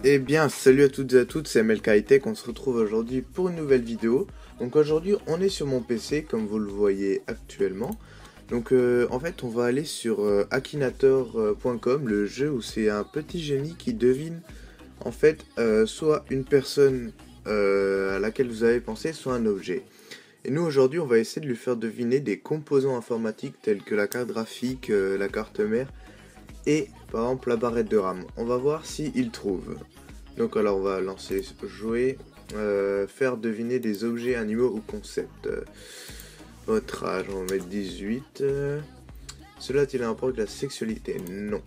Eh bien, salut à toutes et à toutes, c'est MLK High-Tech, on se retrouve aujourd'hui pour une nouvelle vidéo. Donc aujourd'hui, on est sur mon PC, comme vous le voyez actuellement. Donc en fait, on va aller sur akinator.com, le jeu où c'est un petit génie qui devine, en fait, soit une personne à laquelle vous avez pensé, soit un objet. Et nous, aujourd'hui, on va essayer de lui faire deviner des composants informatiques tels que la carte graphique, la carte mère, et par exemple la barrette de RAM. On va voir s'il trouve. Donc alors on va lancer jouer, faire deviner des objets, animaux ou concepts. Votre âge, on va mettre 18. Cela a-t-il un rapport avec la sexualité? Non.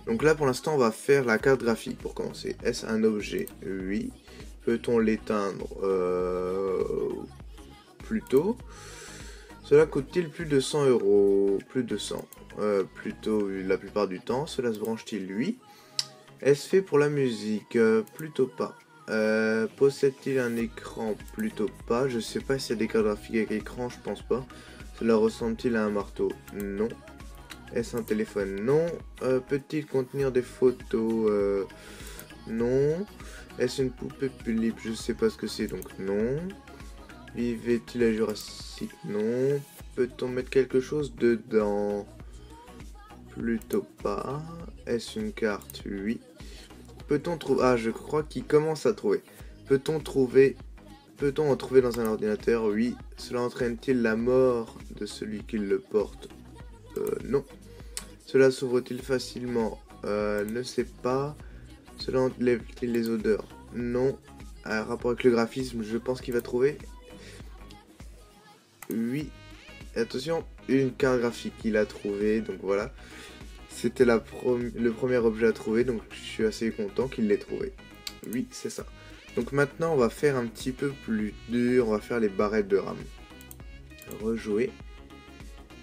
Donc là pour l'instant on va faire la carte graphique pour commencer. Est-ce un objet? Oui. Peut-on l'éteindre? Plutôt. Cela coûte-t-il plus de 100 euros? Plus de 100. Plutôt la plupart du temps. Cela se branche-t-il? Oui. Est-ce fait pour la musique? Plutôt pas. Possède-t-il un écran? Plutôt pas. Je sais pas s'il y a des cartes graphiques avec écran, je pense pas. Cela ressemble-t-il à un marteau? Non. Est-ce un téléphone? Non. Peut-il contenir des photos? Non. Est-ce une poupée Philippe? Je sais pas ce que c'est, donc non. Vivait-il à Jurassique? Non. Peut-on mettre quelque chose dedans? Plutôt pas. Est-ce une carte? Oui. Peut-on trouver... Ah, je crois qu'il commence à trouver. Peut-on en trouver dans un ordinateur? Oui. Cela entraîne-t-il la mort de celui qui le porte? Non. Cela s'ouvre-t-il facilement? Ne sais pas. Cela enlève-t-il les odeurs? Non. Un rapport avec le graphisme, je pense qu'il va trouver. Oui. Attention, une carte graphique qu'il a trouvé, donc voilà. C'était le premier objet à trouver, donc je suis assez content qu'il l'ait trouvé. Oui, c'est ça. Donc maintenant, on va faire un petit peu plus dur, on va faire les barrettes de RAM. Rejouer.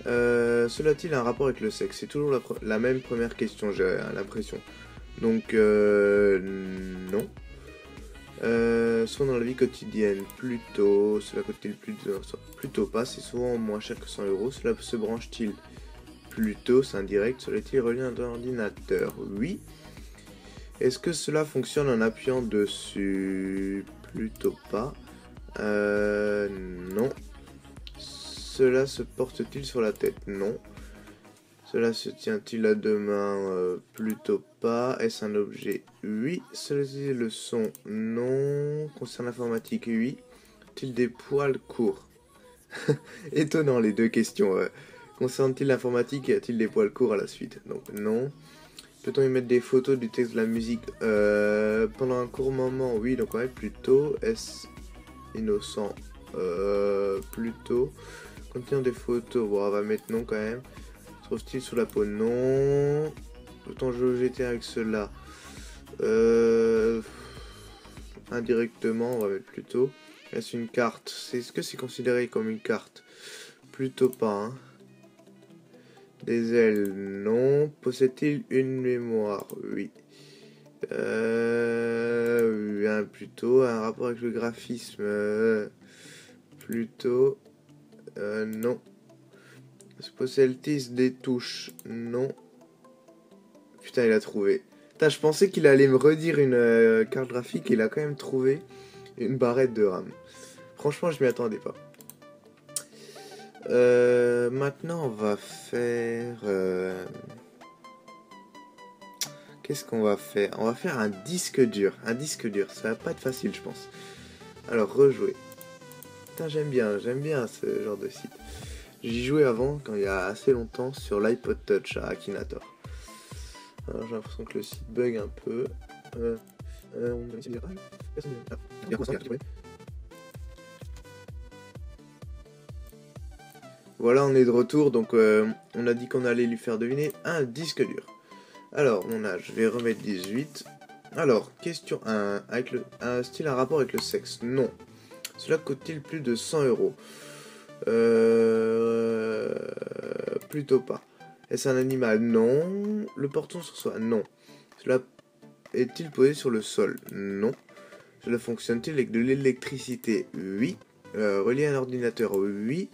Cela a-t-il un rapport avec le sexe? C'est toujours la même première question, j'ai l'impression. Donc, non. Soit dans la vie quotidienne, plutôt. Cela coûte-t-il plutôt pas, c'est souvent moins cher que 100 euros. Cela se branche-t-il? Plutôt, c'est indirect. Cela est-il relié à un ordinateur? Oui. Est-ce que cela fonctionne en appuyant dessus? Plutôt pas. Non. Cela se porte-t-il sur la tête? Non. Cela se tient-il à deux mains? Plutôt pas. Est-ce un objet? Oui. Cela est le son? Non. Concerne l'informatique? Oui. A-t-il des poils courts? Étonnant les deux questions. Concerne-t-il l'informatique et a-t-il des poils courts à la suite? Donc non. Peut-on y mettre des photos, du texte, de la musique? Pendant un court moment, oui, donc ouais, plutôt. Est-ce innocent? Plutôt. Contenir des photos, bon, on va mettre non quand même. Se trouve-t-il sous la peau? Non. Peut-on jouer au GTA avec cela? Indirectement, on va mettre plutôt. Est-ce une carte? Est-ce que c'est considéré comme une carte? Plutôt pas, hein. Des ailes, non. Possède-t-il une mémoire? Oui. Plutôt. Un rapport avec le graphisme? Plutôt. Non. Possède-t-il des touches? Non. Putain, il a trouvé. Putain, je pensais qu'il allait me redire une carte graphique. Il a quand même trouvé une barrette de RAM. Franchement, je m'y attendais pas. Maintenant, on va faire... Qu'est-ce qu'on va faire? On va faire un disque dur. Un disque dur. Ça va pas être facile, je pense. Alors, rejouer. Putain, j'aime bien ce genre de site. J'y jouais avant, quand il y a assez longtemps, sur l'iPod Touch à Akinator. Alors, j'ai l'impression que le site bug un peu. Voilà, on est de retour, donc on a dit qu'on allait lui faire deviner un disque dur. Alors, mon âge, je vais remettre 18. Alors, question 1. Style un rapport avec le sexe? Non. Cela coûte-t-il plus de 100 euros? Plutôt pas. Est-ce un animal? Non. Le portons sur soi? Non. Cela est-il posé sur le sol? Non. Cela fonctionne-t-il avec de l'électricité? Oui. Relié à un ordinateur? Oui.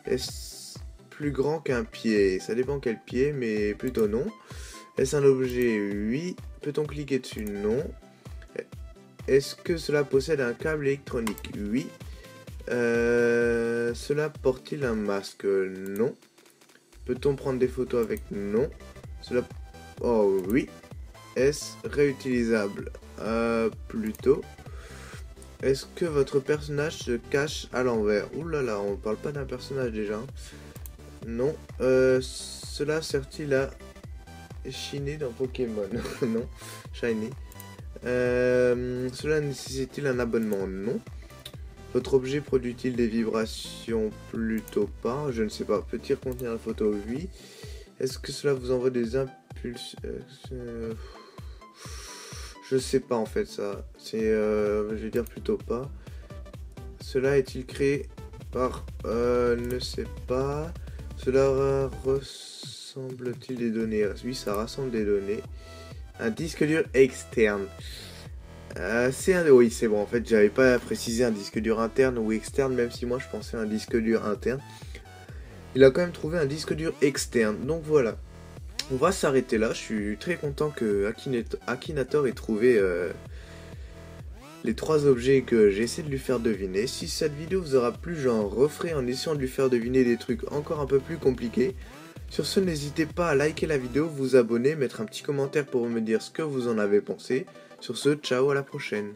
Est-ce plus grand qu'un pied? Ça dépend quel pied, mais plutôt non. Est-ce un objet? Oui. Peut-on cliquer dessus? Non. Est-ce que cela possède un câble électronique? Oui. Cela porte-t-il un masque? Non. Peut-on prendre des photos avec? Non. Cela... Oh oui. Est-ce réutilisable? Plutôt. Est-ce que votre personnage se cache à l'envers? Ouh là là, on parle pas d'un personnage déjà. Non. Cela sert-il à chiner dans Pokémon? Non. Shiny. Cela nécessite-t-il un abonnement? Non. Votre objet produit-il des vibrations? Plutôt pas. Je ne sais pas. Peut-il contenir la photo? Oui. Est-ce que cela vous envoie des impulsions? Je sais pas en fait ça. C'est, je vais dire plutôt pas. Cela est-il créé par... ne sais pas. Cela ressemble-t-il des données? Oui, ça rassemble des données. Un disque dur externe. Oui, c'est bon. En fait, j'avais pas précisé un disque dur interne ou externe, même si moi je pensais à un disque dur interne. Il a quand même trouvé un disque dur externe. Donc voilà. On va s'arrêter là. Je suis très content que Akinator ait trouvé les 3 objets que j'ai essayé de lui faire deviner. Si cette vidéo vous aura plu, j'en referai en essayant de lui faire deviner des trucs encore un peu plus compliqués. Sur ce, n'hésitez pas à liker la vidéo, vous abonner, mettre un petit commentaire pour me dire ce que vous en avez pensé. Sur ce, ciao, à la prochaine.